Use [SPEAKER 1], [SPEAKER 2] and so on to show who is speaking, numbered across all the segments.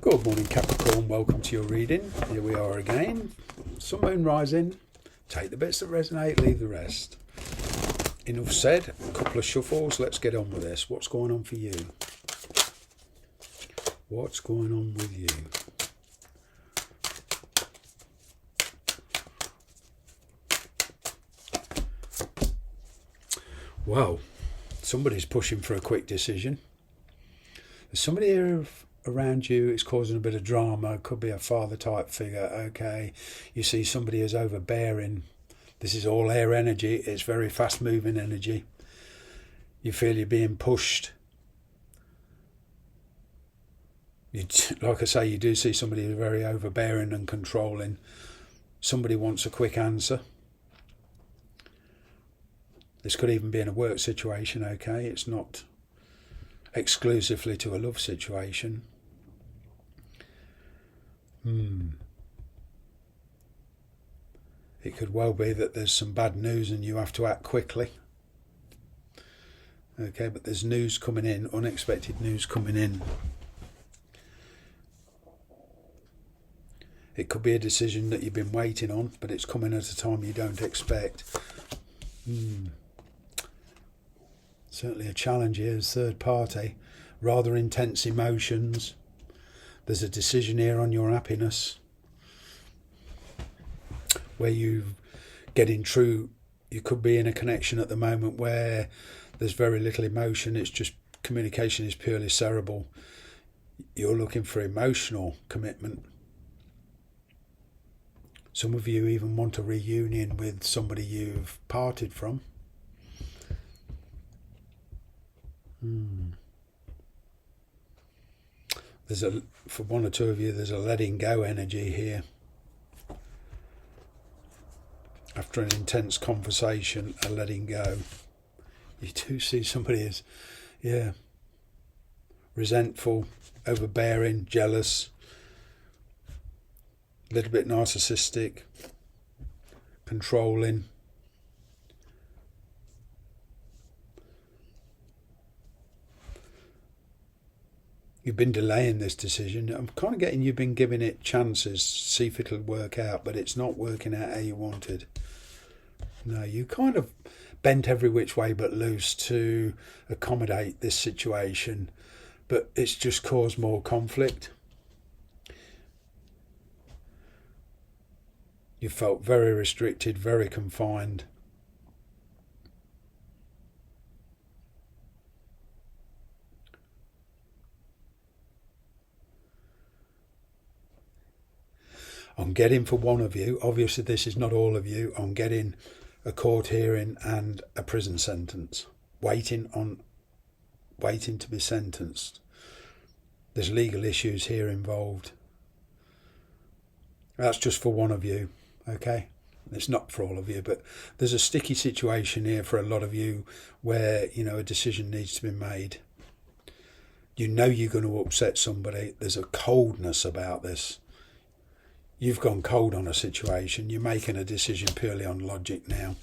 [SPEAKER 1] Good morning, Capricorn. Welcome to your reading. Here we are again. Sun, moon, rising. Take the bits that resonate, leave the rest. Enough said. A couple of shuffles. Let's get on with this. What's going on for you? What's going on with you? Well, somebody's pushing for a quick decision. There's somebody here around you. It's causing a bit of drama. Could be a father type figure. Okay, you see somebody is overbearing. This is all air energy. It's very fast moving energy. You feel you're being pushed. Like I say, you do see somebody who's very overbearing and controlling. Somebody wants a quick answer. This could even be in a work situation, okay? It's not exclusively to a love situation. It could well be that there's some bad news and you have to act quickly. Okay, but there's news coming in, unexpected news coming in. It could be a decision that you've been waiting on, but it's coming at a time you don't expect. Certainly a challenge here as third party. Rather intense emotions. There's a decision here on your happiness where you getting true. You could be in a connection at the moment where there's very little emotion. It's just communication is purely cerebral. You're looking for emotional commitment. Some of you even want a reunion with somebody you've parted from. For one or two of you, there's a letting go energy here. After an intense conversation, a letting go. You do see somebody as, resentful, overbearing, jealous, a little bit narcissistic, controlling. You've been delaying this decision. I'm kind of getting you've been giving it chances, see if it'll work out, but it's not working out how you wanted. No, you kind of bent every which way but loose to accommodate this situation, but it's just caused more conflict. You felt very restricted, very confined. I'm getting for one of you, obviously this is not all of you, I'm getting a court hearing and a prison sentence. Waiting to be sentenced. There's legal issues here involved. That's just for one of you, okay? It's not for all of you, but there's a sticky situation here for a lot of you where, a decision needs to be made. You know you're going to upset somebody. There's a coldness about this. You've gone cold on a situation. You're making a decision purely on logic now.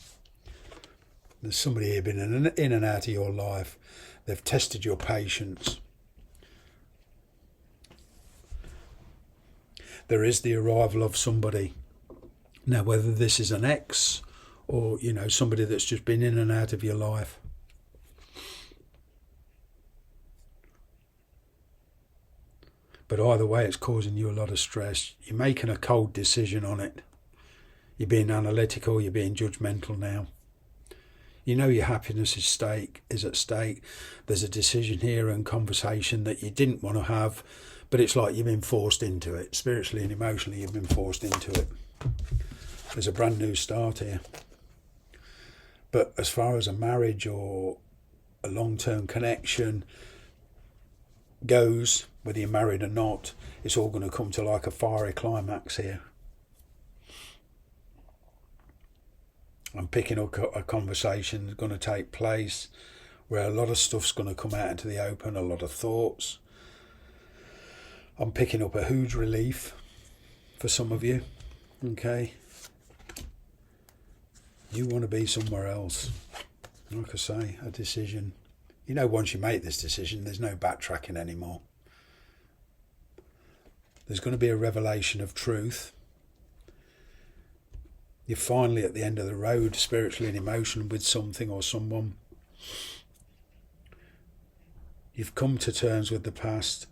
[SPEAKER 1] There's somebody here been in and out of your life. They've tested your patience. There is the arrival of somebody. Now, whether this is an ex or, somebody that's just been in and out of your life. But either way, it's causing you a lot of stress. You're making a cold decision on it. You're being analytical, you're being judgmental now. You know your happiness is at stake. There's a decision here and conversation that you didn't want to have, but it's like you've been forced into it. Spiritually and emotionally, you've been forced into it. There's a brand new start here. But as far as a marriage or a long-term connection goes, whether you're married or not, it's all going to come to like a fiery climax here. I'm picking up a conversation that's going to take place where a lot of stuff's going to come out into the open, a lot of thoughts. I'm picking up a huge relief for some of you, okay? You want to be somewhere else. Like I say, a decision. Once you make this decision, there's no backtracking anymore. There's going to be a revelation of truth. You're finally at the end of the road, spiritually and emotionally, with something or someone. You've come to terms with the past.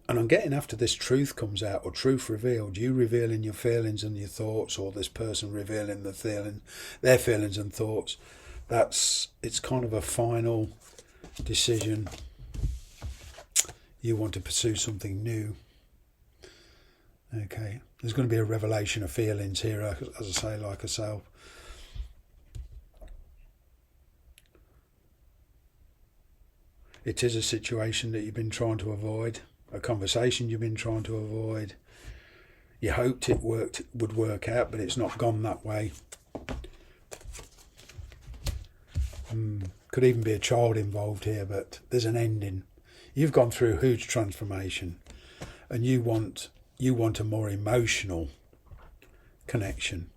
[SPEAKER 1] And I'm getting, after this truth comes out, or truth revealed, you revealing your feelings and your thoughts, or this person revealing their feelings and thoughts, it's kind of a final decision. You want to pursue something new. Okay, there's going to be a revelation of feelings here, as I say, like yourself. It is a situation that you've been trying to avoid, a conversation you've been trying to avoid. You hoped it would work out, but it's not gone that way. Could even be a child involved here, but there's an ending. You've gone through a huge transformation, and you want a more emotional connection.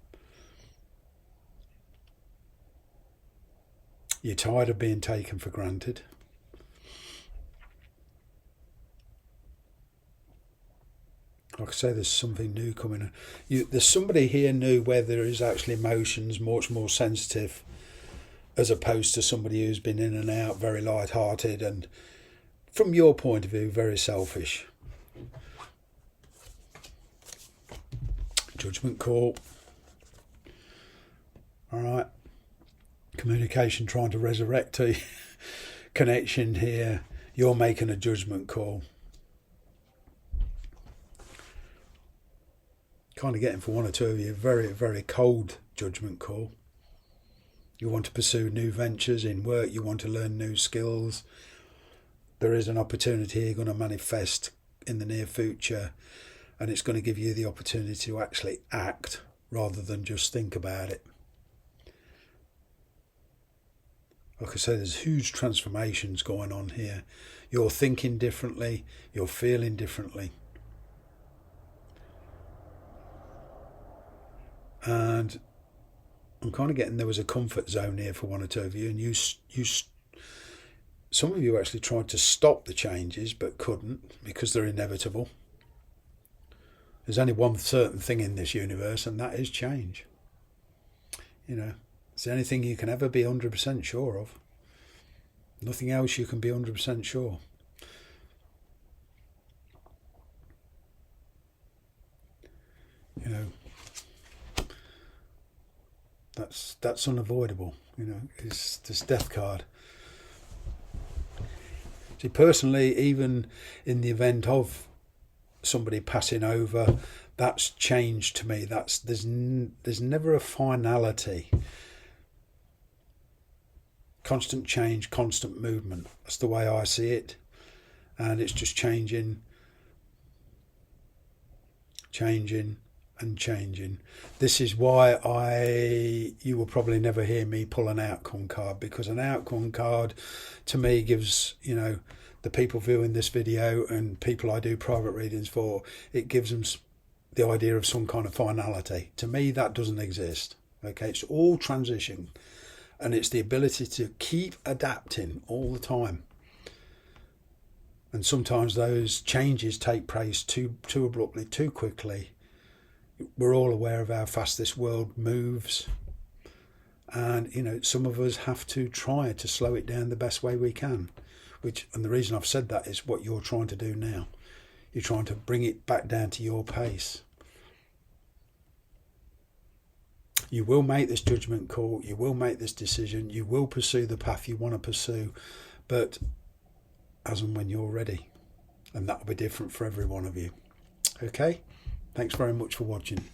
[SPEAKER 1] You're tired of being taken for granted. Like I say, there's something new coming. There's somebody here new where there is actually emotions, much more sensitive, as opposed to somebody who's been in and out, very light-hearted, and from your point of view, very selfish. Judgment call. All right. Communication trying to resurrect a connection here. You're making a judgment call. Kind of getting, for one or two of you, very, very cold judgment call. You want to pursue new ventures in work. You want to learn new skills. There is an opportunity here going to manifest in the near future, and it's going to give you the opportunity to actually act rather than just think about it. Like I say, there's huge transformations going on here. You're thinking differently. You're feeling differently. And I'm kind of getting, there was a comfort zone here for one or two of you, and some of you actually tried to stop the changes but couldn't, because they're inevitable. There's only one certain thing in this universe, and that is change. You know, it's the only thing you can ever be 100% sure of. Nothing else you can be 100% sure. You know, that's unavoidable. You know, it's this death card. See, personally, even in the event of somebody passing over, that's changed to me. There's never a finality. Constant change, constant movement. That's the way I see it, and it's just changing and changing. This is why you will probably never hear me pull an outcome card, because an outcome card to me gives, you know, the people viewing this video and people I do private readings for, it gives them the idea of some kind of finality. To me, that doesn't exist. Okay, it's all transition, and it's the ability to keep adapting all the time. And sometimes those changes take place too abruptly, too quickly. We're all aware of how fast this world moves, and you know, some of us have to try to slow it down the best way we can, and the reason I've said that is what you're trying to do now. You're trying to bring it back down to your pace. You will make this judgment call, you will make this decision, you will pursue the path you want to pursue, but as and when you're ready, and that will be different for every one of you. Okay? Thanks very much for watching.